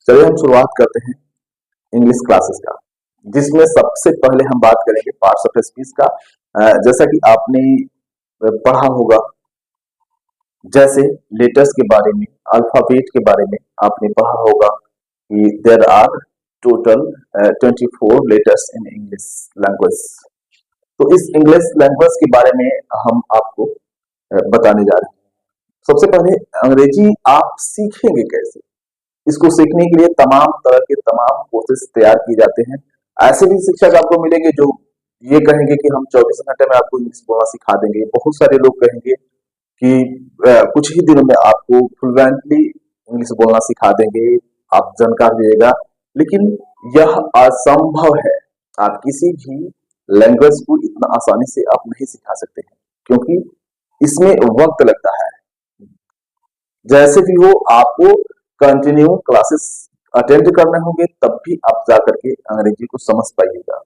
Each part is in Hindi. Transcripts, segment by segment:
चलिए हम शुरुआत करते हैं इंग्लिश क्लासेस का, जिसमें सबसे पहले हम बात करेंगे पार्ट्स ऑफ स्पीच का। जैसा कि आपने पढ़ा होगा, जैसे लेटर्स के बारे में, अल्फाबेट के बारे में आपने पढ़ा होगा कि there are total 24 letters in English language. तो इस इंग्लिश लैंग्वेज के बारे में हम आपको बताने जा रहे हैं। सबसे पहले अंग्रेजी आप सीखेंगे कैसे, इसको सीखने के लिए तमाम तरह के तमाम कोर्सेज तैयार किए जाते हैं। ऐसे भी शिक्षक आपको मिलेंगे जो ये कहेंगे कि हम 24 घंटे में आपको इंग्लिश बोलना सिखा देंगे। बहुत सारे लोग कहेंगे कि कुछ ही दिनों में आपको फ्लुएंटली इंग्लिश बोलना सिखा देंगे, आप जानकार रहिएगा। लेकिन यह असंभव है। आप किसी भी लैंग्वेज को इतना आसानी से आप नहीं सिखा सकते हैं, क्योंकि इसमें वक्त लगता है। जैसे भी हो, आपको कंटिन्यू क्लासेस अटेंड करने होंगे, तब भी आप जाकर के अंग्रेजी को समझ पाइएगा,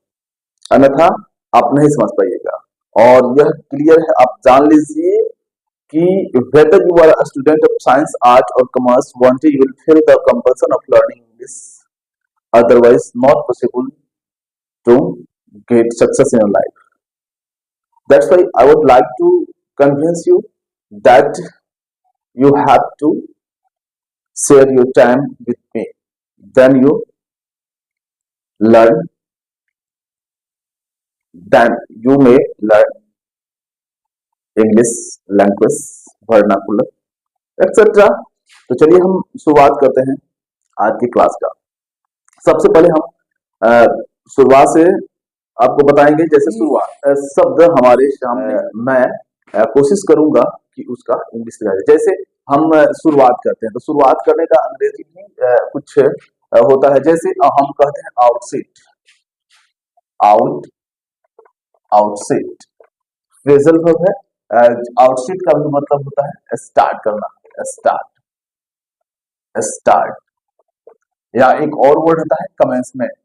अन्यथा आप नहीं समझ पाइएगा। और यह क्लियर है, आप जान लीजिए कि whether you are a student of science, art or commerce, one day you will feel the compulsion of learning English, otherwise not possible to get success in your life. That's why I would like to convince you that you have to share your time with me, then you learn, then you may learn English language, vernacular, etc. तो चलिए हम शुरुआत करते हैं आज की क्लास का। सबसे पहले हम शुरुआत से आपको बताएंगे। जैसे शुरुआत शब्द हमारे सामने, मैं कोशिश करूंगा कि उसका इंग्लिश लिखा जाए। जैसे हम शुरुआत करते हैं, तो शुरुआत करने का अंग्रेजी भी कुछ होता है। जैसे हम कहते हैं आउटसेट, आउटसेट फ्रेजल वर्ब है। आउटसेट का भी मतलब होता है स्टार्ट करना, स्टार्ट। या एक और वर्ड होता है कमेंसमेंट,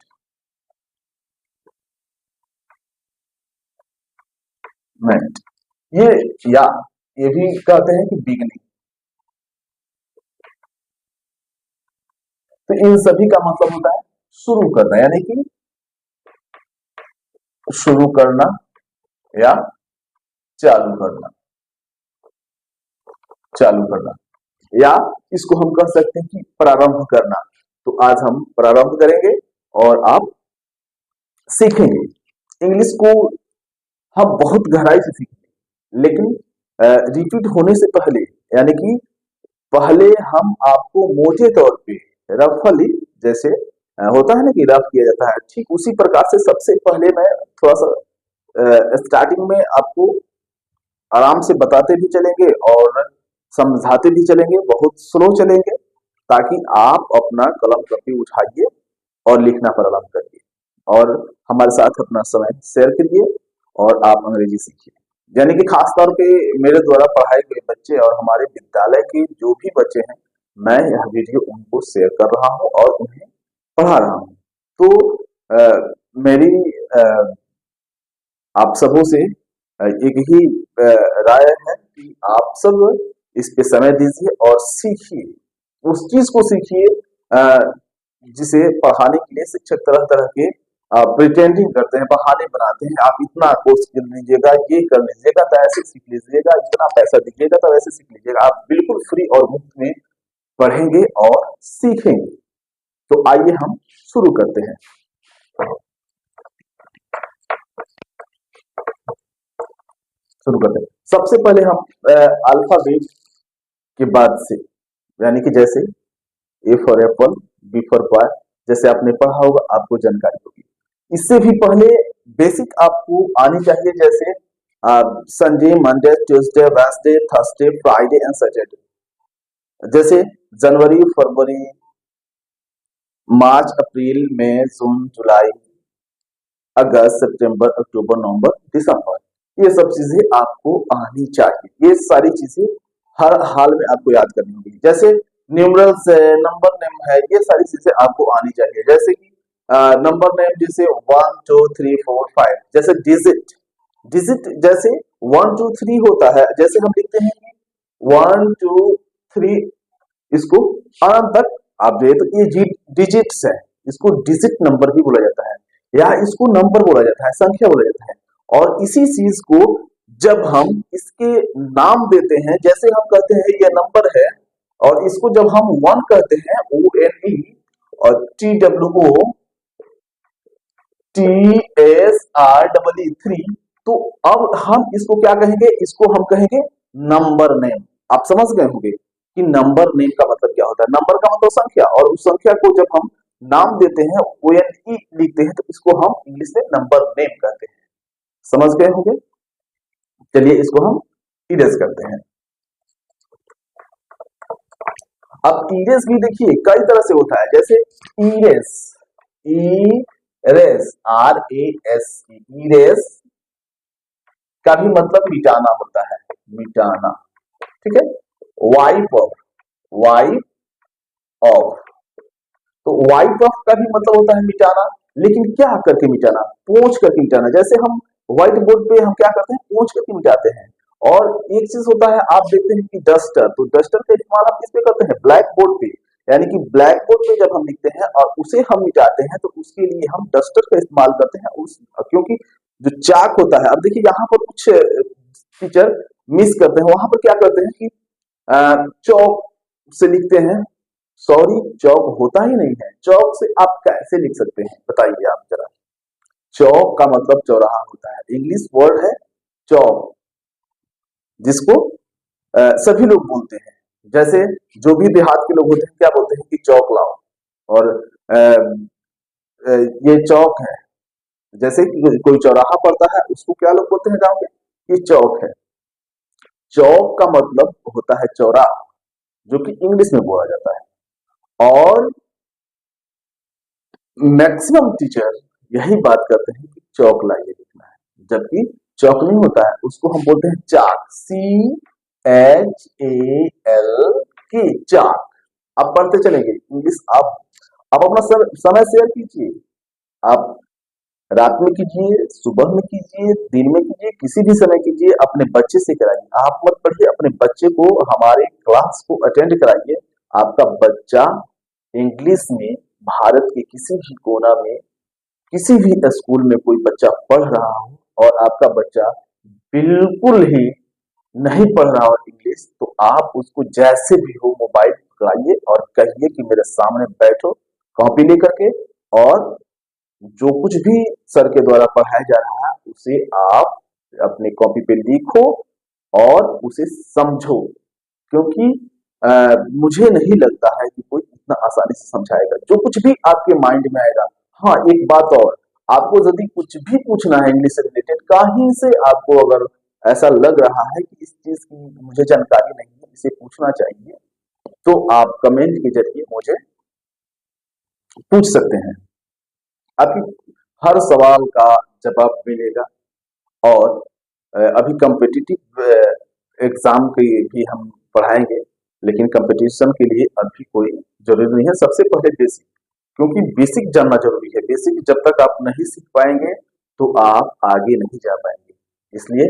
ये भी कहते हैं कि बिगनिंग। तो इन सभी का मतलब होता है शुरू करना, यानी कि शुरू करना या चालू करना, या इसको हम कह सकते हैं कि प्रारंभ करना। तो आज हम प्रारंभ करेंगे और आप सीखेंगे। इंग्लिश को हम बहुत गहराई से सीखेंगे, लेकिन रिपीट होने से पहले, यानी कि पहले हम आपको मोटे तौर पे रफली, जैसे होता है ना कि रफ किया जाता है, ठीक उसी प्रकार से सबसे पहले मैं थोड़ा सा स्टार्टिंग में आपको आराम से बताते भी चलेंगे और समझाते भी चलेंगे, बहुत स्लो चलेंगे, ताकि आप अपना कलम कॉपी उठाइए और लिखना प्रारंभ करिए और हमारे साथ अपना समय शेयर करिए और आप अंग्रेजी सीखिए। यानी कि खास तौर पे मेरे द्वारा पढ़ाए गए बच्चे और हमारे विद्यालय के जो भी बच्चे हैं, मैं यह वीडियो उनको शेयर कर रहा हूं और उन्हें पढ़ा रहा हूं। तो मेरी आप सबों से एक ही राय है कि आप सब इस पे समय दीजिए और सीखिए, उस चीज को सीखिए जिसे पढ़ाने के लिए शिक्षक तरह तरह के प्रिटेंडिंग करते हैं, बहाने बनाते हैं। आप इतना कोर्स कर लीजिएगा, ये कर लीजिएगा तो ऐसे सीख लीजिएगा, इतना पैसा दीजिएगा तो ऐसे सीख लीजिएगा। आप बिल्कुल फ्री और मुफ्त में पढ़ेंगे और सीखेंगे। तो आइए हम शुरू करते हैं। सबसे पहले हम अल्फाबेट के बाद से, यानी कि जैसे A for apple, B for boy, जैसे आपने पढ़ा होगा, आपको जानकारी होगी। इससे भी पहले बेसिक आपको आनी चाहिए, जैसे Sunday, Monday, Tuesday, Wednesday, Thursday, Friday and Saturday. जैसे जनवरी, फरवरी, मार्च, अप्रैल, मई, जून, जुलाई, अगस्त, सितंबर, अक्टूबर, नवंबर, दिसंबर, ये सब चीजें आपको आनी चाहिए। ये सारी चीजें हर हाल में आपको याद करनी होगी। जैसे न्यूमरल्स है, नंबर नेम है, ये सारी चीजें आपको आनी चाहिए। जैसे कि नंबर नेम, जैसे 1 2 3 4 5, जैसे डिजिट जैसे 1 2 3 होता है, जैसे हम लिखते हैं कि 1 2 3, इसको अनंत तक आप जो है तो ये डिजिट्स है, इसको डिजिट नंबर भी बोला जाता है या इसको नंबर बोला जाता है, संख्या बोला जाता है। और इसी चीज को जब हम इसके नाम देते हैं, जैसे हम कहते हैं ये नंबर है, और इसको जब हम वन कहते हैं, ONE, और TWOTSR 3, तो अब हम इसको क्या कहेंगे, इसको हम कहेंगे नंबर नेम। आप समझ गए होंगे कि नंबर नेम का मतलब क्या होता है। नंबर का मतलब संख्या, और उस संख्या को जब हम नाम देते हैं, ONE लिखते हैं, तो इसको हम इंग्लिश में नंबर नेम कहते हैं। समझ गए होंगे। चलिए इसको हम इरेज करते हैं। अब इरेज भी देखिए कई तरह से होता है, जैसे इरेज, इरेज, RASE, इरेज का भी मतलब मिटाना होता है, मिटाना, ठीक है। वाइप ऑफ, वाइप ऑफ, तो वाइप ऑफ का भी मतलब होता है मिटाना, लेकिन क्या करके मिटाना, पोंछ करके मिटाना। जैसे हम व्हाइट बोर्ड पे हम क्या करते हैं, पोंछ करके मिटाते हैं। और एक चीज होता है, आप देखते हैं कि डस्टर, तो डस्टर का इस्तेमाल हम किस पे करते हैं, ब्लैक बोर्ड पे, यानी कि ब्लैक बोर्ड पे जब हम लिखते हैं और उसे हम मिटाते हैं, तो उसके लिए हम डस्टर का इस्तेमाल करते हैं। उस क्योंकि जो चाक होता है, अब देखिए यहाँ पर कुछ टीचर मिस करते हैं, वहां पर क्या करते हैं कि चौक से लिखते हैं। सॉरी, चौक होता ही नहीं है, चौक से आप कैसे लिख सकते हैं, बताइए आप जरा। चौक का मतलब चौराहा होता है, इंग्लिश वर्ड है चौक, जिसको सभी लोग बोलते हैं। जैसे जो भी देहात के लोग होते हैं क्या बोलते हैं कि चौक लाओ, और अ, ये चौक है। जैसे कि कोई चौराहा पड़ता है, उसको क्या लोग बोलते हैं गांव में, ये चौक है। चौक का मतलब होता है चौराहा, जो कि इंग्लिश में बोला जाता है। और मैक्सिमम टीचर यही बात करते हैं कि चौक लाइए लिखना है, जबकि चौक नहीं होता है, उसको हम बोलते हैं चाक, CHALK, चाक। आप पढ़ते चलेंगे इंग्लिश। आप अपना समय शेयर कीजिए, आप रात में कीजिए, सुबह में कीजिए, दिन में कीजिए, किसी भी समय कीजिए, अपने बच्चे से कराइए। आप मत पढ़िए, अपने बच्चे को हमारे क्लास को अटेंड कराइए। आपका बच्चा इंग्लिश में भारत के किसी भी कोना में, किसी भी स्कूल में कोई बच्चा पढ़ रहा हो और आपका बच्चा बिल्कुल ही नहीं पढ़ रहा हो इंग्लिश, तो आप उसको जैसे भी हो मोबाइल पकड़ाइए और कहिए कि मेरे सामने बैठो, कॉपी लेकर के, और जो कुछ भी सर के द्वारा पढ़ाया जा रहा है उसे आप अपने कॉपी पे लिखो और उसे समझो। क्योंकि मुझे नहीं लगता है कि कोई इतना आसानी से समझाएगा, जो कुछ भी आपके माइंड में आएगा। हाँ, एक बात और, आपको यदि कुछ भी पूछना है इंग्लिश से रिलेटेड, कहीं से आपको अगर ऐसा लग रहा है कि इस चीज की मुझे जानकारी नहीं है, इसे पूछना चाहिए, तो आप कमेंट के जरिए मुझे पूछ सकते हैं। आपकी हर सवाल का जवाब मिलेगा। और अभी कॉम्पिटिटिव एग्जाम के भी हम पढ़ाएंगे, लेकिन कंपटीशन के लिए अभी कोई जरूरी नहीं है। सबसे पहले बेसिक, क्योंकि बेसिक जानना जरूरी है। बेसिक जब तक आप नहीं सीख पाएंगे तो आप आगे नहीं जा पाएंगे। इसलिए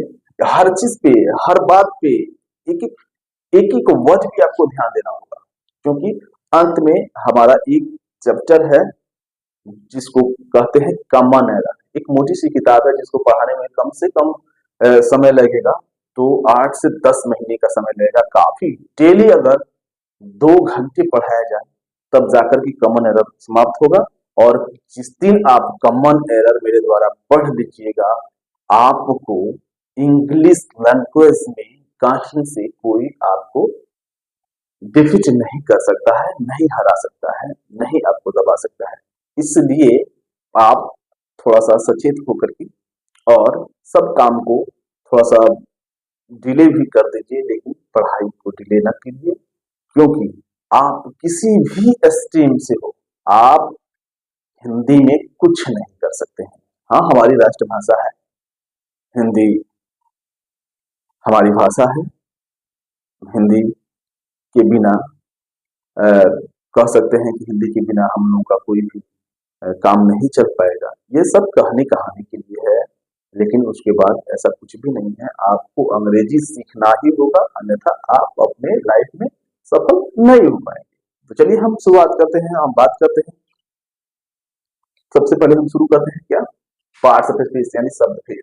हर चीज पे, हर बात पे एक एक वर्ड भी आपको ध्यान देना होगा, क्योंकि अंत में हमारा एक चैप्टर है जिसको कहते हैं कॉमन एरर। एक मोटी सी किताब है जिसको पढ़ाने में कम से कम समय लगेगा, तो 8 से 10 महीने का समय लगेगा। काफी डेली अगर 2 घंटे पढ़ाया जाए तब जाकर के कॉमन एरर समाप्त होगा। और जिस दिन आप कॉमन एरर मेरे द्वारा पढ़ लीजिएगा, आपको इंग्लिश लैंग्वेज में कहीं से कोई आपको डिफीट नहीं कर सकता है, नहीं हरा सकता है, नहीं आपको दबा सकता है। इसलिए आप थोड़ा सा सचेत होकर के और सब काम को थोड़ा सा डिले भी कर दीजिए, लेकिन पढ़ाई को डिले ना कीजिए। क्योंकि आप किसी भी स्ट्रीम से हो, आप हिंदी में कुछ नहीं कर सकते हैं। हाँ, हमारी राष्ट्रभाषा है हिंदी, हमारी भाषा है हिंदी के बिना कह सकते हैं कि हिंदी के बिना हम लोगों का कोई भी काम नहीं चल पाएगा। ये सब कहने कहानी के लिए है, लेकिन उसके बाद ऐसा कुछ भी नहीं है। आपको अंग्रेजी सीखना ही होगा, अन्यथा आप अपने लाइफ में सफल नहीं हो पाएंगे। तो चलिए हम शुरुआत करते हैं, हम बात करते हैं। सबसे पहले हम शुरू करते हैं क्या, पार्ट्स ऑफ स्पीच यानी शब्द भेद।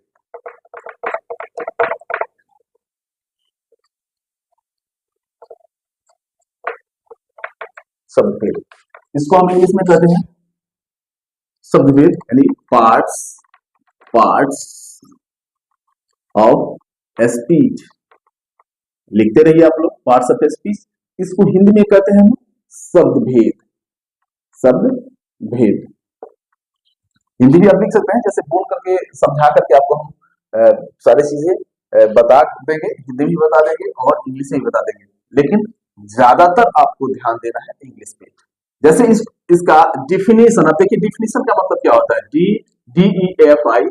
शब्द भेद इसको हम इंग्लिश में कहते हैं शब्द भेद यानी पार्ट्स पार्ट्स ऑफ स्पीच। लिखते रहिए आप लोग, पार्ट्स ऑफ स्पीच। इसको हिंदी में कहते हैं हम शब्द भेद। शब्द भेद हिंदी भी आप लिख सकते हैं, जैसे बोल करके समझा करके आपको हम सारी चीजें बता देंगे, हिंदी भी बता देंगे और इंग्लिश में भी बता देंगे, लेकिन ज्यादातर आपको ध्यान देना है इंग्लिश पे। जैसे इसका डिफिनेशन, आप देखिए डिफिनेशन का मतलब क्या होता है, DEFINITION।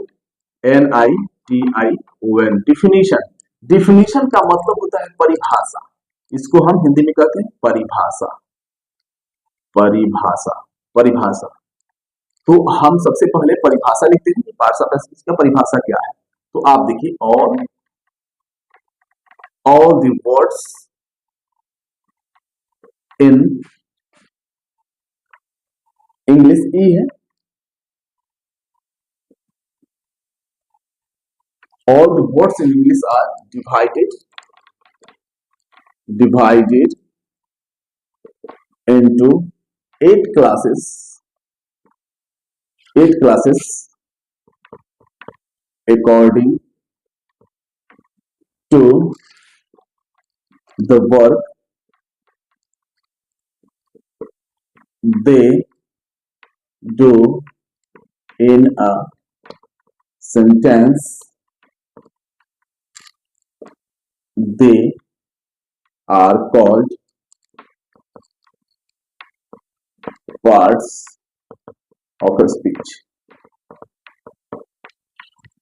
डिफिनेशन, डिफिनेशन का मतलब होता है परिभाषा। इसको हम हिंदी में कहते हैं परिभाषा। परिभाषा परिभाषा तो हम सबसे पहले परिभाषा लिखते हैं कि पार्ट्स ऑफ स्पीच का परिभाषा क्या है। तो आप देखिए, all the words in English ई है, all the words in English are divided into 8 classes according to the work they do in a sentence. They are called parts of speech.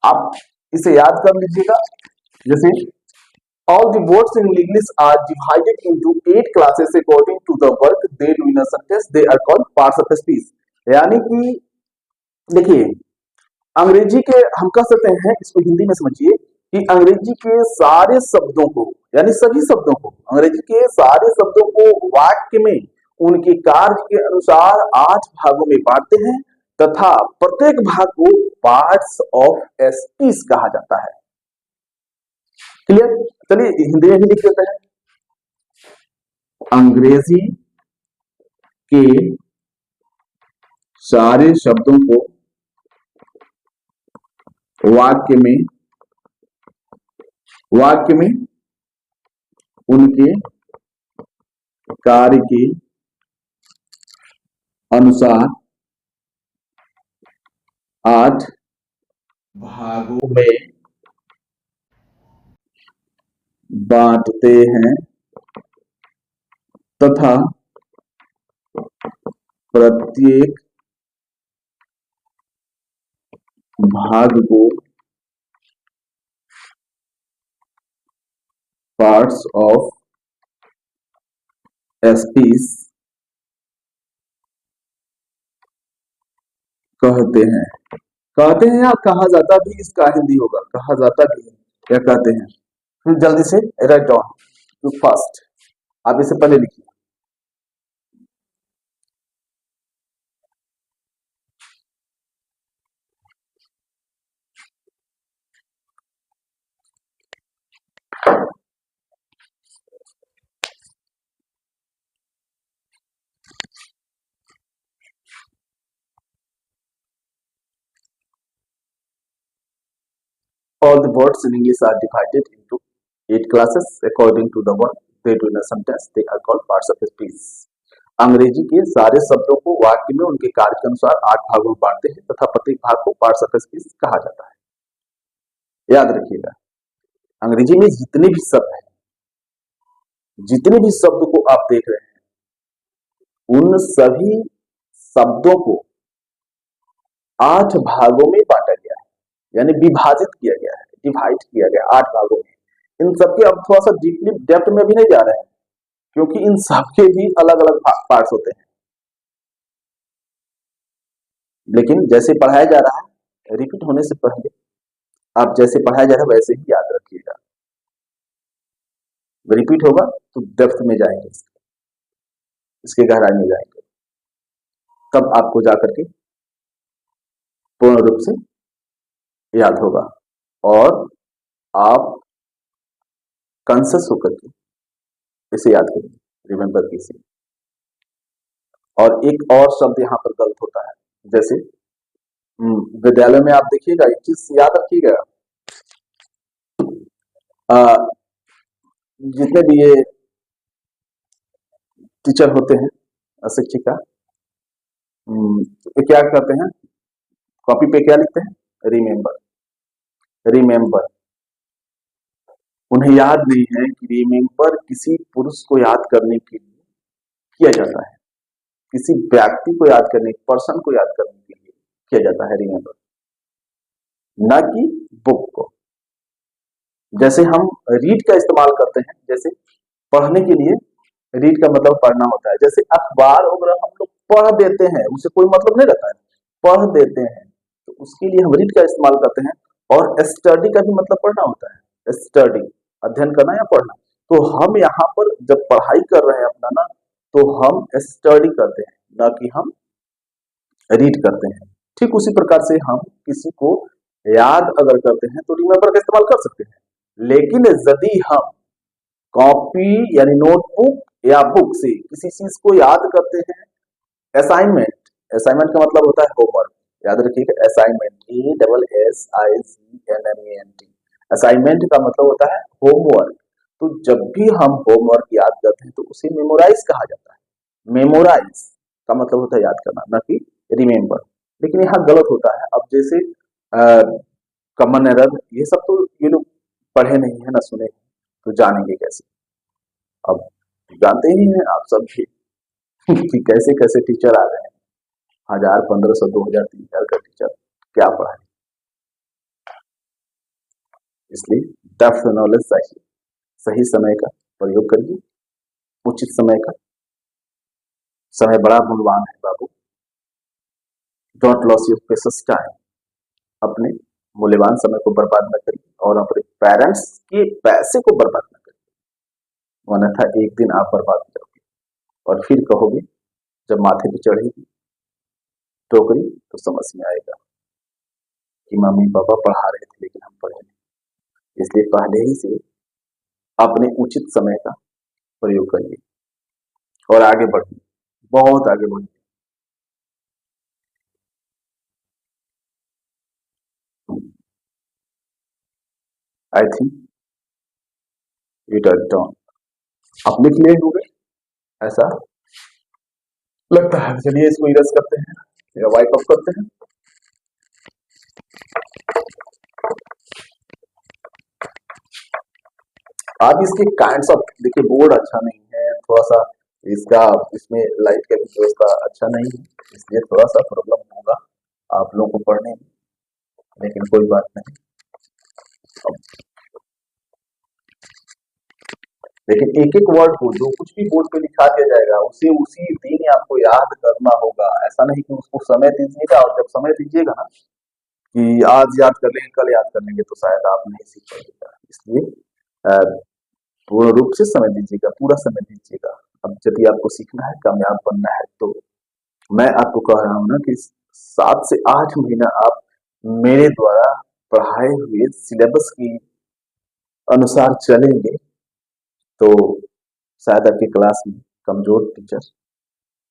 आप इसे याद कर लीजिएगा, जैसे all the words in English are divided into 8 classes according to the work they do in a sentence. They are called parts of speech. यानी कि देखिए, अंग्रेजी के हम कह सकते हैं, इसको हिंदी में समझिए कि अंग्रेजी के सारे शब्दों को, यानी सभी शब्दों को, अंग्रेजी के सारे शब्दों को वाक्य में उनके कार्य के अनुसार 8 भागों में बांटते हैं तथा प्रत्येक भाग को पार्ट्स ऑफ स्पीच कहा जाता है। क्लियर? चलिए हिंदी में भी लिख देते हैं। अंग्रेजी के सारे शब्दों को वाक्य में उनके कार्य के अनुसार 8 भागों में बांटते हैं तथा प्रत्येक भाग को पार्ट्स ऑफ स्पीच कहते हैं। कहते हैं या कहा जाता भी, इसका हिंदी होगा कहा जाता भी है या कहते हैं। फिर जल्दी से राइट डाउन टू फर्स्ट, आप इसे पहले लिखिए। All the words in English are divided into 8 classes according to the work they do in a sentence. They are called parts of speech. अंग्रेजी के सारे शब्दों को वाक्य में उनके कार्य के अनुसार 8 भागों में बांटते हैं तथा प्रत्येक भाग को पार्ट्स ऑफ स्पीच कहा जाता है। याद रखिएगा, अंग्रेजी में जितने भी शब्द हैं, जितने भी शब्द को आप देख रहे हैं, उन सभी शब्दों को 8 भागों में बांटा गया है, यानी विभाजित किया गया है, डिवाइड किया गया 8 भागों में। इन सबके अब थोड़ा सा डीपली डेप्थ में भी नहीं जा रहे हैं, क्योंकि इन सबके भी अलग अलग पार्ट्स होते हैं, लेकिन जैसे पढ़ाया जा रहा है, रिपीट होने से पहले आप जैसे पढ़ाया जा रहा है वैसे ही याद रखिएगा। रिपीट होगा तो डेप्थ में जाएंगे। इसके गहराई में जाएंगे, तब आपको जाकर के पूर्ण रूप से याद होगा और आप कॉन्शियस होकर के इसे याद करेंगे, रिमेंबर कीजिए। और एक और शब्द यहाँ पर गलत होता है, जैसे विद्यालय में आप देखिएगा एक चीज याद रखिएगा, जितने भी ये टीचर होते हैं, शिक्षिका, ये क्या करते हैं, कॉपी पे क्या लिखते हैं, रिमेंबर, रिमेंबर। उन्हें याद नहीं है कि रिमेंबर किसी पुरुष को याद करने के लिए किया जाता है, किसी व्यक्ति को याद करने, पर्सन को याद करने के लिए किया जाता है रिमेंबर, न कि बुक को। जैसे हम रीड का इस्तेमाल करते हैं, जैसे पढ़ने के लिए रीड का मतलब पढ़ना होता है, जैसे अखबार वगैरह हम लोग पढ़ देते हैं, उसे कोई मतलब नहीं रहता है, पढ़ देते हैं, तो उसके लिए हम रीड का इस्तेमाल करते हैं। और स्टडी का भी मतलब पढ़ना होता है, स्टडी अध्ययन करना या पढ़ना। तो हम यहाँ पर जब पढ़ाई कर रहे हैं अपना ना, तो हम स्टडी करते हैं, ना कि हम रीड करते हैं। ठीक उसी प्रकार से हम किसी को याद अगर करते हैं तो रिमेंबर का इस्तेमाल कर सकते हैं, लेकिन यदि हम कॉपी यानी नोटबुक या बुक से किसी चीज को याद करते हैं, असाइनमेंट, असाइनमेंट का मतलब होता है होमवर्क, याद रखिएगा, असाइनमेंट, ASSIGNMENT, असाइनमेंट का मतलब होता है होमवर्क। तो जब भी हम होमवर्क याद करते हैं तो उसे मेमोराइज कहा जाता है, मेमोराइज का मतलब होता है याद करना, न कि रिमेंबर। लेकिन यहाँ गलत होता है। अब जैसे कॉमन एरर, ये सब तो ये लोग पढ़े नहीं है ना सुने, तो जानेंगे कैसे। अब जानते ही हैं आप सब भी कि कैसे कैसे टीचर आ गए हैं, 1000, 1500, 2000, 3000 का टीचर क्या पढ़ाए। इसलिए डेप्थ नॉलेज चाहिए, सही समय का प्रयोग करिए, उचित समय का, समय बड़ा मूल्यवान है बाबू, don't loss your precious time, अपने मूल्यवान समय को बर्बाद न करिए और अपने पेरेंट्स के पैसे को बर्बाद न करिए, अन्यथा एक दिन आप बर्बाद हो जाओगे और फिर कहोगे, जब माथे पे चढ़ेगी टोकरी तो समझ में आएगा कि मम्मी पापा पढ़ा रहे थे लेकिन हम पढ़े नहीं। इसलिए पहले ही से अपने उचित समय का प्रयोग करिए और आगे बढ़िए, बहुत आगे बढ़िए। I think it are done, आप लिख लिए होंगे ऐसा लगता है। चलिए इसको इरेज करते हैं या वाइप अप करते हैं। आप इसके काइंड्स ऑफ, देखिए बोर्ड अच्छा नहीं है, थोड़ा सा इसका, इसमें लाइट का भी व्यवस्था अच्छा नहीं है, इसलिए थोड़ा सा प्रॉब्लम होगा आप लोगों को पढ़ने में, लेकिन कोई बात नहीं। लेकिन एक एक वर्ड को, जो कुछ भी बोर्ड पे लिखा दिया जाएगा उसे उसी दिन आपको याद करना होगा। ऐसा नहीं कि उसको समय दीजिएगा और जब समय दीजिएगा ना कि आज याद कर लेंगे कल याद कर लेंगे, तो शायद आप नहीं सीख पाइएगा। इसलिए पूर्ण रूप से समय दीजिएगा, पूरा समय दीजिएगा। अब यदि आपको सीखना है, कामयाब बनना है, तो मैं आपको कह रहा हूँ ना कि 7 से 8 महीना आप मेरे द्वारा पढ़ाए हुए सिलेबस की अनुसार चलेंगे तो शायद आपकी क्लास में कमजोर टीचर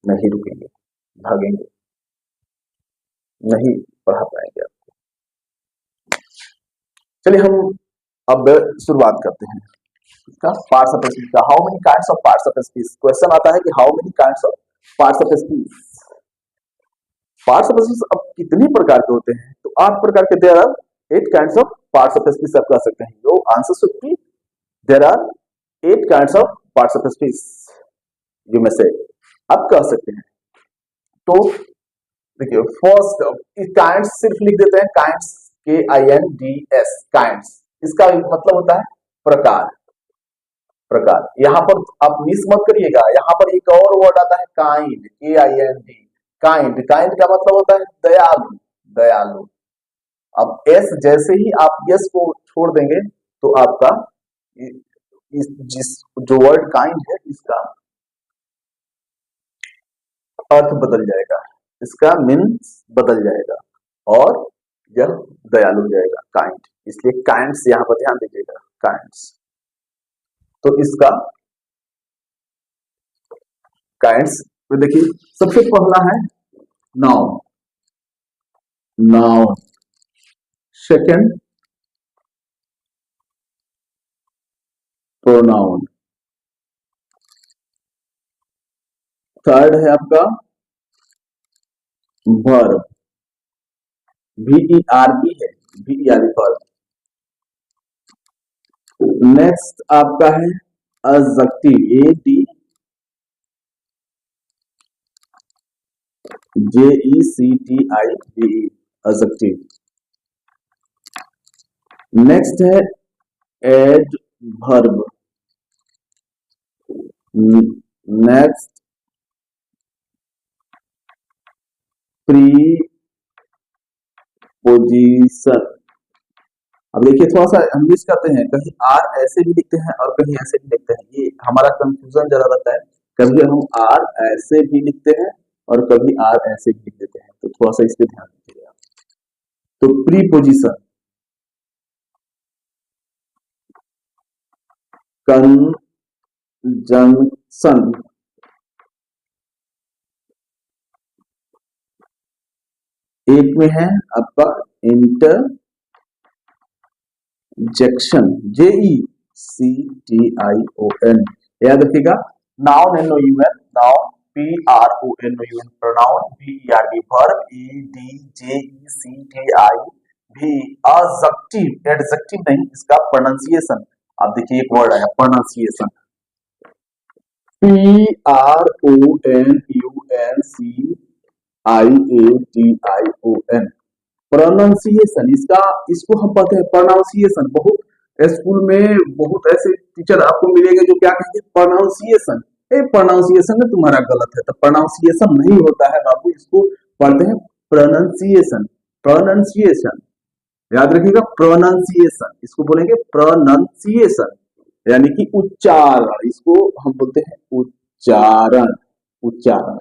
नहीं रुकेंगे, भागेंगे, नहीं पढ़ा पाएंगे आपको। चलिए हम अब शुरुआत करते हैं इसका पार्ट्स ऑफ स्पीच का। How many kinds of parts of speech, question आता है कि how many kinds of parts of speech. Parts of speech अब कितने प्रकार के होते हैं, तो 8 प्रकार के, there are 8 kinds of parts of speech आप कह सकते हैं। Your answer should be there are 8 kinds of parts of speech, यू में से आप कह सकते हैं। तो देखिए फर्स्ट काइंड्स सिर्फ लिख देते हैं, काइंड्स, KINDS, काइंड्स, इसका मतलब होता है प्रकार, प्रकार। यहाँ पर आप मिस मत करिएगा, यहाँ पर एक और वर्ड आता है काइंड, KIND, काइंड, काइंड का मतलब होता है दयालु, दयालु। अब एस जैसे ही आप यस को छोड़ देंगे तो आपका जिस जो वर्ड काइंड है इसका अर्थ बदल जाएगा, इसका मीन्स बदल जाएगा और यह दयालु हो जाएगा, काइंड। इसलिए काइंड्स यहाँ पर ध्यान दीजिएगा, काइंड्स। तो इसका काइंड्स तो देखिए सबसे पहला है noun, noun. Second pronoun. Third है आपका वर्ब, VERB है, VERB वर्ब। नेक्स्ट आपका है एडजेक्टिव, ADJECTIVE, एडजेक्टिव। नेक्स्ट है एडवर्ब। Next preposition. अब देखिए थोड़ा सा हम मिस करते हैं, कहीं आर ऐसे भी लिखते हैं और कहीं ऐसे भी लिखते हैं, ये हमारा कंफ्यूजन ज्यादा रहता है। कभी हम आर ऐसे भी लिखते हैं और कभी आर ऐसे भी लिख देते हैं, तो थोड़ा सा इस पे ध्यान दीजिएगा। तो प्रीपोजिशन, कंजंक्शन, एक में है आपका इंटरजेक्शन, JECTION, याद रखिएगा। Noun NOUN, noun PRONOUN, pronoun VERB, verb ADJECTIV, adjective, adjective नहीं, इसका प्रोनाउंसिएशन। आप देखिए एक वर्ड आया प्रोनाउंसिएशन, PRONUNCIATION, प्रोनाउंसिएशन। इसका इसको हम पढ़ते हैं प्रोनाउंसिएशन। बहुत स्कूल में बहुत ऐसे टीचर आपको मिलेंगे जो क्या कहेंगे, प्रोनाउंसिएशन। ए प्रोनाउंसिएशन में तुम्हारा गलत है, तो प्रोनाउंसिएशन नहीं होता है बाबू, इसको पढ़ते हैं प्रोनाउंसिएशन, प्रोनाउंसिएशन। याद रखिएगा प्रोनाउंसिएशन, इसको बोलेंगे प्रोनाउंसिएशन, यानी कि उच्चारण, इसको हम बोलते हैं उच्चारण, उच्चारण।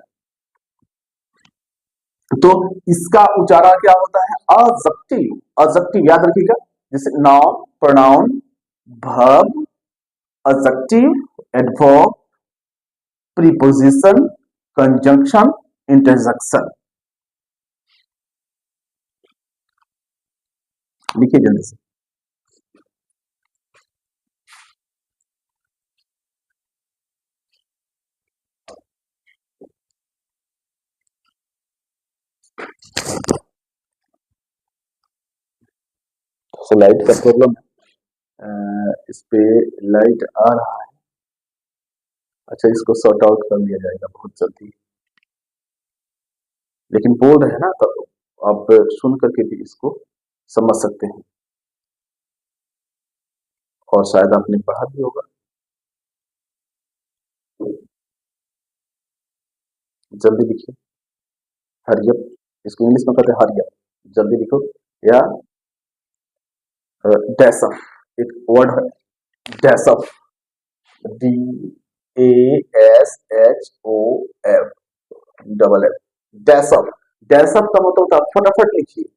तो इसका उच्चारण क्या होता है, एडजेक्टिव, एडजेक्टिव याद रखिएगा, जैसे noun, pronoun, verb, adjective, adverb, preposition, conjunction, interjection. लिखिए जल्दी से। तो लाइट का प्रॉब्लम है, इस पे लाइट आ रहा है। अच्छा इसको सॉर्ट आउट कर लिया जाएगा बहुत जल्दी, लेकिन बोर्ड है ना, तो आप सुन करके भी इसको समझ सकते हैं, और शायद आपने पढ़ा भी होगा। जल्दी लिखिए, हरियप, इसको इंग्लिश में कहते हैं हरियप, जल्दी लिखो। या डैसअप, एक वर्ड है डैसअप, DASHOF, डबल एफ, डैसअप। डैसअप का मतलब होता है फटाफट लिखिए,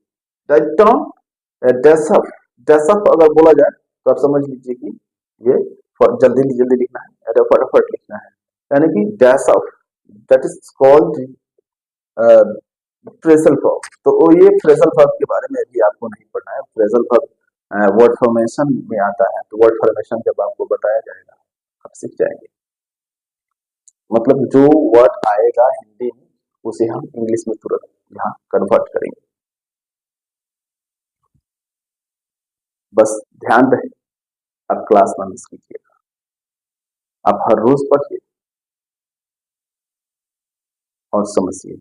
डैसअप, डैसअप अगर बोला जाए तो आप समझ लीजिए कि ये जल्दी जल्दी लिखना है, फटाफट लिखना है, यानी कि डैसअप, that is called phrasal verb. तो ये फ्रेजल वर्ब के बारे में भी आपको नहीं पढ़ना है, फ्रेजल वर्ब वर्ड फॉर्मेशन में आता है, तो वर्ड फॉर्मेशन जब आपको बताया जाएगा आप सीख जाएंगे। मतलब जो वर्ड आएगा हिंदी में उसे हम इंग्लिश में तुरंत यहाँ कन्वर्ट करेंगे। बस ध्यान रहे, आप क्लास ना मिस कीजिएगा, आप हर रोज पढ़िए और समझिए।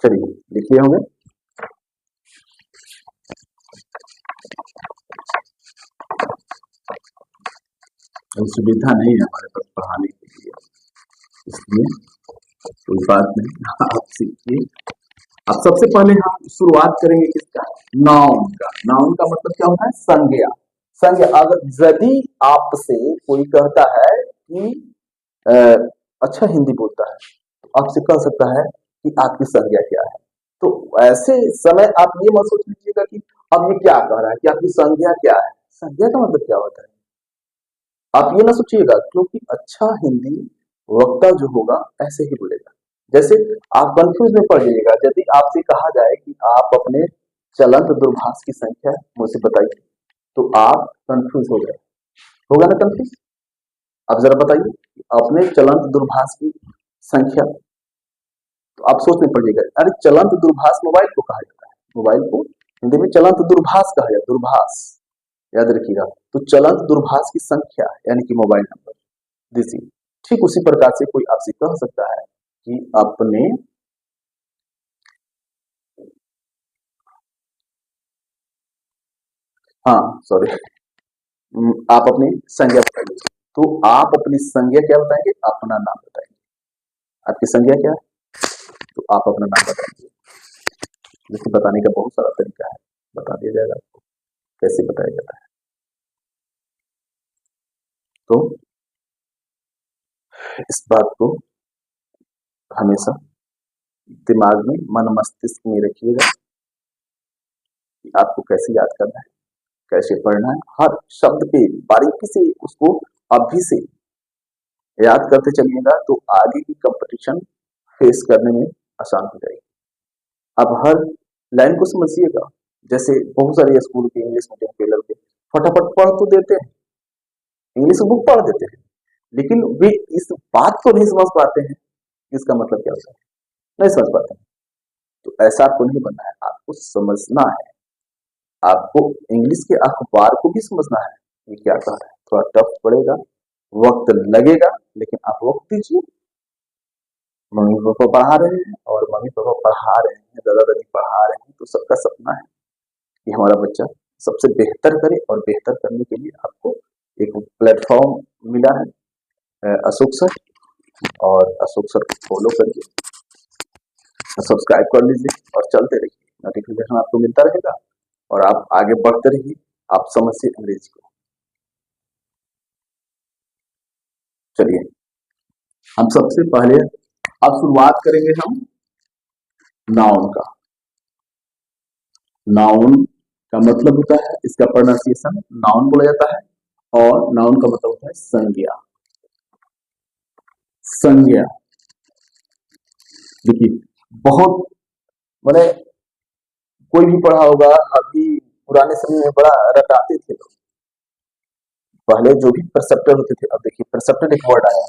चलिए लिखिए होंगे। सुविधा नहीं है हमारे पास पढ़ाने के लिए, इसलिए कोई बात नहीं, आप सीखिए। अब सबसे पहले हम शुरुआत करेंगे किसका, नाउन का। नाउन का मतलब क्या होता है, संज्ञा। संज्ञा, अगर यदि आपसे कोई कहता है कि अ, अच्छा हिंदी बोलता है, तो आपसे कह सकता है कि आपकी संज्ञा क्या है। तो ऐसे समय आप ये मत सोच लीजिएगा कि अब ये क्या कह रहा है कि आपकी संज्ञा क्या है। संज्ञा का मतलब क्या होता है, आप ये ना सोचिएगा, क्योंकि अच्छा हिंदी वक्ता जो होगा ऐसे ही बोलेगा। जैसे आप कंफ्यूज में पड़ जाइएगा यदि आपसे कहा जाए कि आप अपने चलंत दूरभाष की संख्या मुझसे बताइए, तो आप कंफ्यूज हो गए, होगा ना कंफ्यूज। आप जरा बताइए कि अपने चलंत दूरभाष की संख्या, तो आप सोच में पड़िएगा, अरे चलंत दूरभाष मोबाइल को कहा जाता है, मोबाइल को हिंदी में चलंत दूरभाष कहा जाता है, दूरभाष, याद रखिएगा। तो चलंत दूरभाष की संख्या यानी कि मोबाइल नंबर, दिस इज। ठीक उसी प्रकार से कोई आपसे कह सकता है कि अपने हाँ सॉरी आप अपनी संज्ञा बताइए। तो आप अपनी संज्ञा क्या बताएंगे, अपना नाम बताएंगे। आपकी संज्ञा क्या है, तो आप अपना नाम बताएंगे। जैसे बताने का बहुत सारा तरीका है, बता दिया जाएगा आपको कैसे बताया जाता है। तो इस बात को हमेशा दिमाग में, मन मस्तिष्क में रखिएगा कि आपको कैसे याद करना है, कैसे पढ़ना है। हर शब्द पे बारीकी से उसको अभी से याद करते चलिएगा, तो आगे की कंपटीशन फेस करने में आसान हो जाएगी। अब हर लाइन को समझिएगा। जैसे बहुत सारे स्कूल के इंग्लिश मीडियम के लड़के फटाफट पढ़ तो देते हैं, इंग्लिश बुक पढ़ देते हैं, लेकिन वे इस बात को नहीं समझ पाते हैं कि इसका मतलब क्या होता है, नहीं समझ पाते हैं। तो ऐसा आपको नहीं बनना है, आपको समझना है। आपको इंग्लिश के अखबार को भी समझना है, ये क्या कह रहा है। थोड़ा टफ पड़ेगा, वक्त लगेगा, लेकिन आप वक्त दीजिए। मम्मी पापा पढ़ा रहे हैं और मम्मी पापा पढ़ा रहे हैं, दादा दादी पढ़ा रहे हैं, तो सबका सपना है कि हमारा बच्चा सबसे बेहतर करे, और बेहतर करने के लिए आपको एक प्लेटफॉर्म मिला है, अशोक सर। और अशोक सर को फॉलो करिए, सब्सक्राइब कर लीजिए और चलते रहिए, नोटिफिकेशन आपको मिलता रहेगा और आप आगे बढ़ते रहिए। आप समझिए अंग्रेजी को। चलिए, हम सबसे पहले अब शुरुआत करेंगे हम नाउन का। नाउन का मतलब होता है, इसका प्रोनाउंसिएशन नाउन बोला जाता है, और नाउन का मतलब होता है संज्ञा। संज्ञा देखिए, बहुत मैंने कोई भी पढ़ा होगा, अभी पुराने समय में बड़ा रटाते थे लोग। पहले जो भी परसेप्टर होते थे, अब देखिए परसेप्टर एक वर्ड आया,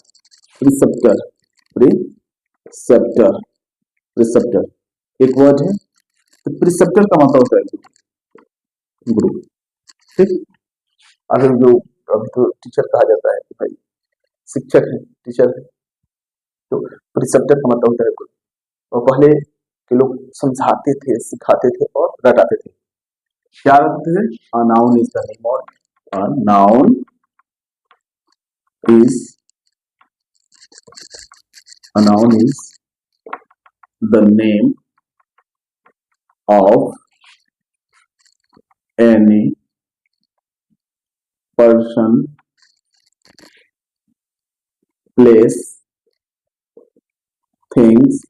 प्रिसेप्टर। प्रिसेप्टर, प्रिसेप्टर एक वर्ड है। तो प्रिसेप्टर का मतलब होता है गुरु। ठीक, अगर जो अभी तो टीचर कहा जाता है कि भाई शिक्षक है, टीचर है, तो प्रिसेप्टर का मतलब होता है गुरु। और पहले के लोग समझाते थे, सिखाते थे और रटाते थे। क्या रटते थे, a noun is the name, और a noun is a noun is the name of any person, place, things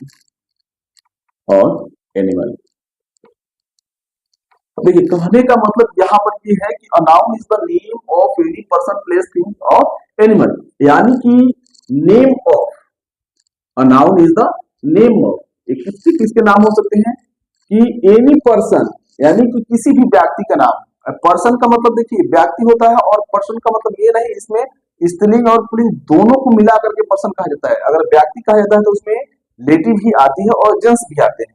or animal। देखिए, कहने का मतलब यहाँ पर ये है कि a noun is the name of any person, place, thing or animal, यानी कि name of, a noun is the name of, एक किसके किसके नाम हो सकते हैं कि एनी पर्सन, यानी कि किसी भी व्यक्ति का नाम। पर्सन का मतलब देखिए व्यक्ति होता है, और पर्सन का मतलब ये नहीं, इसमें स्त्रीलिंग और पुल्लिंग दोनों को मिला करके पर्सन कहा जाता है। अगर व्यक्ति कहा जाता है तो उसमें लेटिव भी आती है और जेंट्स भी आते हैं।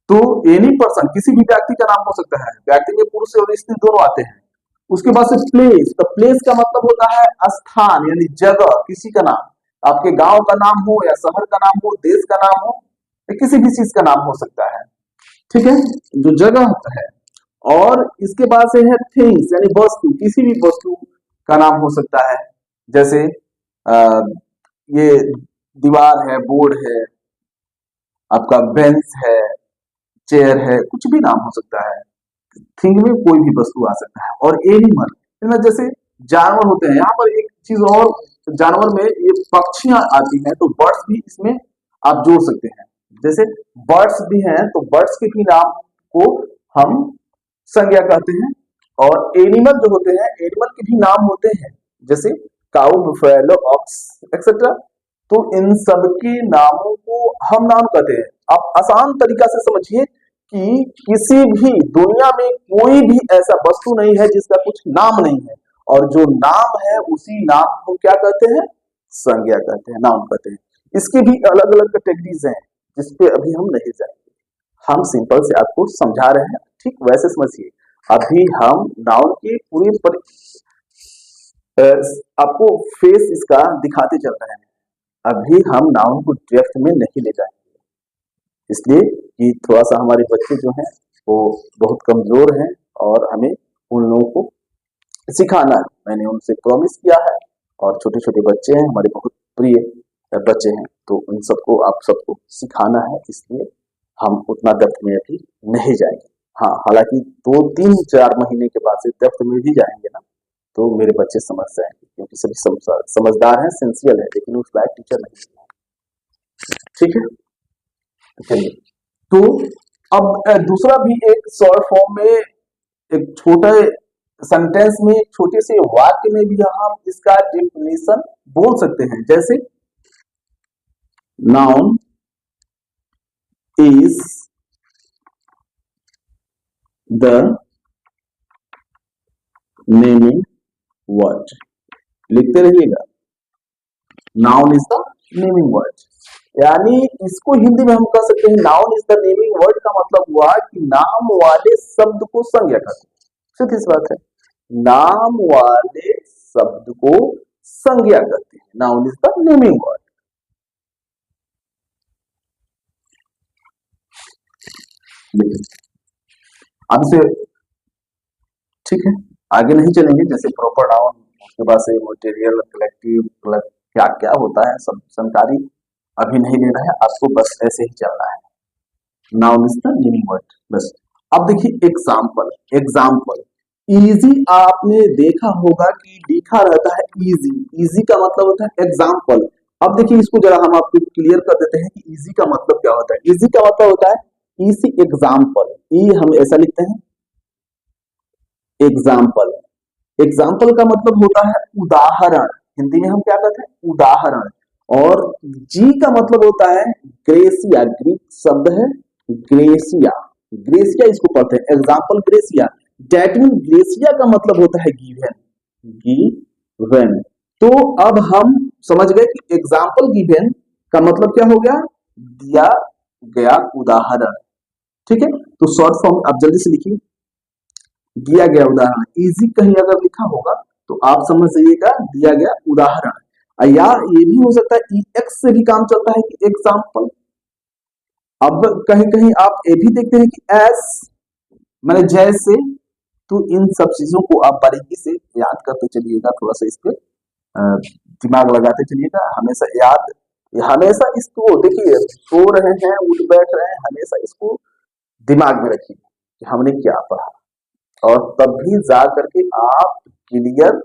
तो एनी पर्सन किसी भी व्यक्ति का नाम हो सकता है, व्यक्ति में पुरुष और स्त्री दोनों आते हैं। उसके बाद से प्लेस, तो प्लेस का मतलब होता है स्थान यानी जगह, किसी का नाम, आपके गांव का नाम हो या शहर का नाम हो, देश का नाम हो, या किसी भी चीज का नाम हो सकता है। ठीक है, जो जगह है। और इसके बाद से है थिंग्स यानी वस्तु, किसी भी वस्तु का नाम हो सकता है। जैसे ये दीवार है, बोर्ड है, आपका बेंच है, चेयर है, कुछ भी नाम हो सकता है। थिंग में कोई भी वस्तु आ सकता है। और एनिमल इनमें जैसे जानवर होते हैं, यहाँ पर एक चीज और, जानवर में ये पक्षियां आती हैं, तो बर्ड्स भी इसमें आप जोड़ सकते हैं। जैसे बर्ड्स भी हैं, तो बर्ड्स के भी नाम को हम संज्ञा कहते हैं। और एनिमल जो होते हैं, एनिमल के भी नाम होते हैं, जैसे काऊ, बुफेलो, ऑक्स एक्सेट्रा। तो इन सब के नामों को हम नाम कहते हैं। आप आसान तरीका से समझिए कि किसी भी दुनिया में कोई भी ऐसा वस्तु नहीं है जिसका कुछ नाम नहीं है, और जो नाम है उसी नाम को क्या कहते हैं, संज्ञा कहते हैं, नाम कहते हैं। इसकी भी अलग अलग कैटेगरीज हैं, जिसपे अभी हम नहीं जाएंगे। हम सिंपल से आपको समझा रहे हैं, ठीक वैसे समझिए। अभी हम नाउन के पूरी आपको फेस इसका दिखाते चल रहे हैं। अभी हम नाउन को डेप्थ में नहीं ले जाएंगे, इसलिए कि थोड़ा सा हमारे बच्चे जो हैं वो बहुत कमजोर हैं, और हमें उन लोगों को सिखाना है। मैंने उनसे प्रॉमिस किया है, और छोटे छोटे बच्चे हैं, हमारे बहुत प्रिय बच्चे हैं, तो उन सबको आप सबको सिखाना है, इसलिए हम उतना डेप्थ में अभी नहीं जाएंगे। हाँ, हालांकि 2 3 4 महीने के बाद से डेप्थ में भी जाएंगे ना, तो मेरे बच्चे समझ जाएंगे, क्योंकि सभी समझदार हैं, सिंसियर है, लेकिन उस लायक टीचर नहीं है। ठीक है, चलिए। तो अब दूसरा भी एक शॉर्ट फॉर्म में, एक छोटे सेंटेंस में, छोटे से वाक्य में भी हम इसका डेफिनेशन बोल सकते हैं। जैसे noun is the naming word, लिखते रहिएगा, noun is the naming word. यानी इसको हिंदी में हम कह सकते हैं, noun is the naming word का मतलब हुआ कि नाम वाले शब्द को संज्ञा करते हैं। सीधी सी बात है, नाम वाले शब्द को संज्ञा करते हैं, noun is the naming word. अब से ठीक है, आगे नहीं चलेंगे, जैसे प्रॉपर नाउन, उसके बाद से मटेरियल, कलेक्टिव, क्या क्या होता है सब जानकारी अभी नहीं लेना है आपको, बस ऐसे ही चलना है। Noun is the naming word, बस। अब देखिए एग्जाम्पल, एग्जाम्पल इजी, आपने देखा होगा कि लिखा रहता है इजी, इजी का मतलब होता है एग्जाम्पल। अब देखिए इसको जरा हम आपको क्लियर कर देते हैं कि इजी का मतलब क्या होता है। इजी का मतलब होता है इसी एग्जाम्पल, ई हम ऐसा लिखते हैं, एग्जाम्पल। एग्जाम्पल का मतलब होता है उदाहरण, हिंदी में हम क्या कहते हैं, उदाहरण। और जी का मतलब होता है ग्रेसिया, ग्रीक शब्द है ग्रेसिया, ग्रेसिया इसको पढ़ते हैं, example gratia. That mean gratia का मतलब होता है गिवन, गिवन। तो अब हम समझ गए कि एग्जाम्पल गिवन का मतलब क्या हो गया, दिया गया उदाहरण। ठीक है, तो शॉर्ट फॉर्म आप जल्दी से लिखिए, दिया गया उदाहरण। इजी कहीं अगर लिखा होगा तो आप समझ जाइएगा दिया गया उदाहरण। या ये भी हो सकता है एक्स से भी काम चलता है कि एग्जाम्पल। अब कहीं कहीं आप ये भी देखते हैं कि एस मैंने जैसे। तो इन सब चीजों को आप बारीकी से याद करते चलिएगा, थोड़ा सा इस पे दिमाग लगाते चलिएगा, हमेशा याद, हमेशा इसको देखिए, सो रहे हैं, उठ बैठ रहे हैं, हमेशा इसको दिमाग में रखिए कि हमने क्या पढ़ा, और तभी जा करके आप क्लियर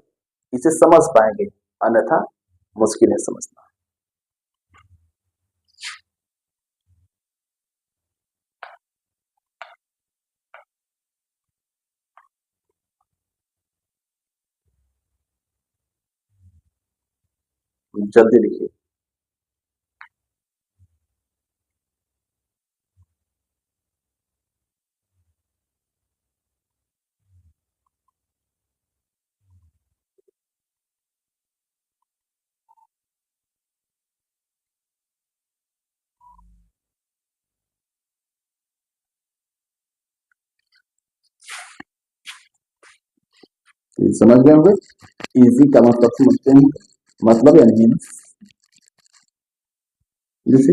इसे समझ पाएंगे, अन्यथा मुश्किल है समझना। जल्दी लिखिए। समझ गए होंगे, इजी का मतलब समझते हैं, मतलब यानी मीन्स। जैसे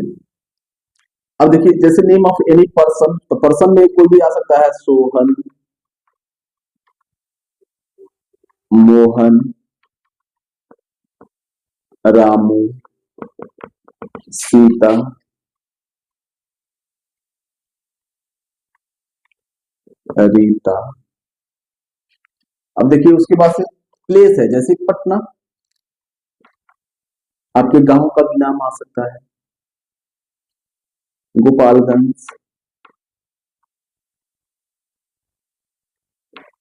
अब देखिए, जैसे नेम ऑफ एनी पर्सन, तो पर्सन में कोई भी आ सकता है, सोहन, मोहन, रामू, सीता, रीता। अब देखिए उसके बाद से प्लेस है, जैसे पटना, आपके गांव का भी नाम आ सकता है, गोपालगंज।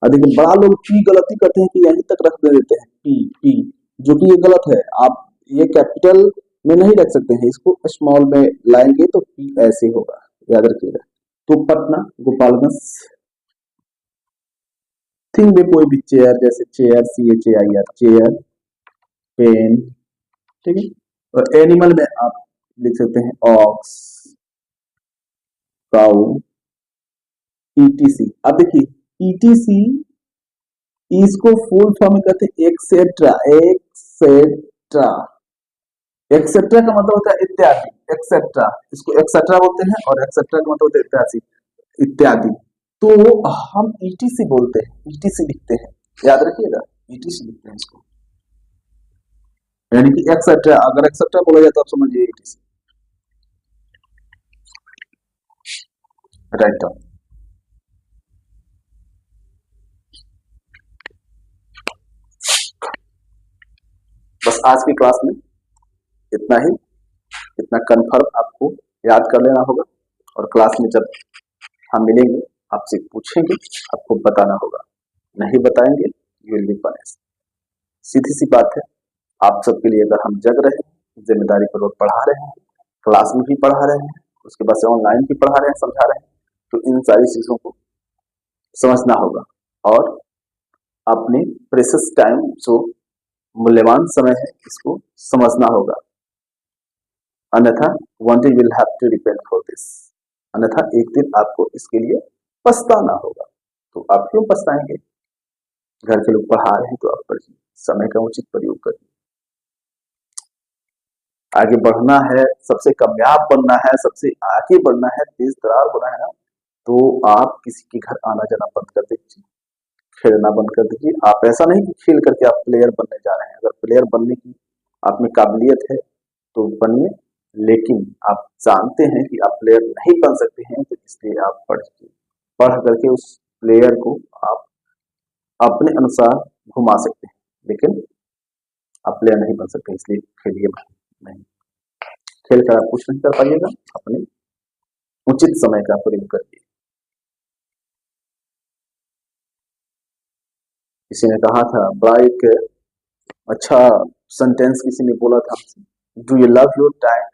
और देखिए बड़ा लोग पी गलती करते हैं कि यहीं तक रख दे देते हैं, पी पी, जो कि ये गलत है। आप ये कैपिटल में नहीं रख सकते हैं, इसको स्मॉल में लाएंगे तो पी ऐसे होगा, याद रखिएगा। तो पटना, गोपालगंज। थिंग में कोई भी चेयर, जैसे चेयर, CHAIR, चेयर, पेन, ठीक है। और एनिमल में आप लिख सकते हैं ऑक्स, काउ, ETC। अब देखिए ETC, इसको फुल फॉर्म में कहते हैं एक्सेट्रा, एक्सेट्रा। एक्सेट्रा का मतलब होता है इत्यादि, एक्सेट्रा, इसको एक्सेट्रा बोलते हैं, और एक्सेट्रा का मतलब होता है इत्यादि, इत्यादि। तो हम ETC बोलते हैं, ETC लिखते हैं, याद रखिएगा, ETC लिखते हैं इसको, यानी कि एक्सेट्रा। अगर एक्सेट्रा बोला जाए तो आप समझिए ETC, राइट डाउन। बस आज की क्लास में इतना ही, इतना कन्फर्म आपको याद कर लेना होगा, और क्लास में जब हम मिलेंगे आपसे पूछेंगे, आपको बताना होगा, नहीं बताएंगे यू विल बी पनिश्ड। सीधी सी बात है, आप सबके लिए अगर हम जग रहे हैं, जिम्मेदारी पूर्वक पढ़ा रहे हैं, क्लास में भी पढ़ा रहे हैं, उसके बाद से ऑनलाइन भी पढ़ा रहे हैं, समझा रहे हैं, तो इन सारी चीजों को समझना होगा, और अपने प्रेशियस टाइम, जो मूल्यवान समय है, इसको समझना होगा। अन्यथा one day will have to repent for this, अन्यथा एक दिन आपको इसके लिए पछताना होगा। तो आप क्यों पछताएंगे? घर के लोग पढ़ा रहे हैं तो आप पढ़िए, समय का उचित प्रयोग करिए। आगे बढ़ना है, सबसे कामयाब बनना है, सबसे आगे बढ़ना है, तेज तरार होना है ना, तो आप किसी के घर आना जाना बंद कर दीजिए, खेलना बंद कर दीजिए। आप ऐसा नहीं कि खेल करके आप प्लेयर बनने जा रहे हैं, अगर प्लेयर बनने की आप में काबिलियत है तो बनिए, लेकिन आप जानते हैं कि आप प्लेयर नहीं बन सकते हैं, तो इसलिए आप पढ़िए, पढ़ करके उस प्लेयर को आप अपने अनुसार घुमा सकते हैं, लेकिन आप प्लेयर नहीं बन सकते, इसलिए खेलिए नहीं। खेल कर आप कुछ नहीं कर पाइएगा, अपने उचित समय का प्रयोग करिए। किसी ने कहा था, बड़ा एक अच्छा सेंटेंस किसी ने बोला था, do you love your time,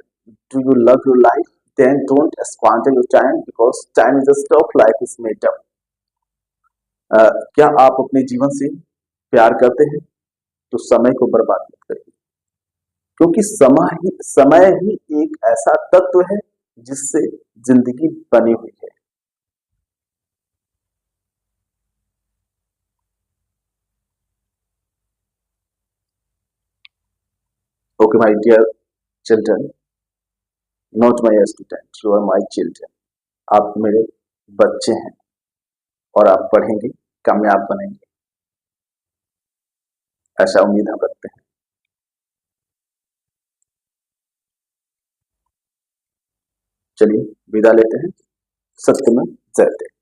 do you love your life, then don't squander your time, because time is a stuff, life is made up. क्या आप अपने जीवन से प्यार करते हैं, तो समय को बर्बाद मत करिए, क्योंकि समय ही एक ऐसा तत्व है जिससे जिंदगी बनी हुई है। Okay my dear children, not my student, you are my children. आप मेरे बच्चे हैं, और आप पढ़ेंगे, कामयाब बनेंगे, ऐसा उम्मीद हम रखते हैं। चलिए विदा लेते हैं, सत्य में जयते।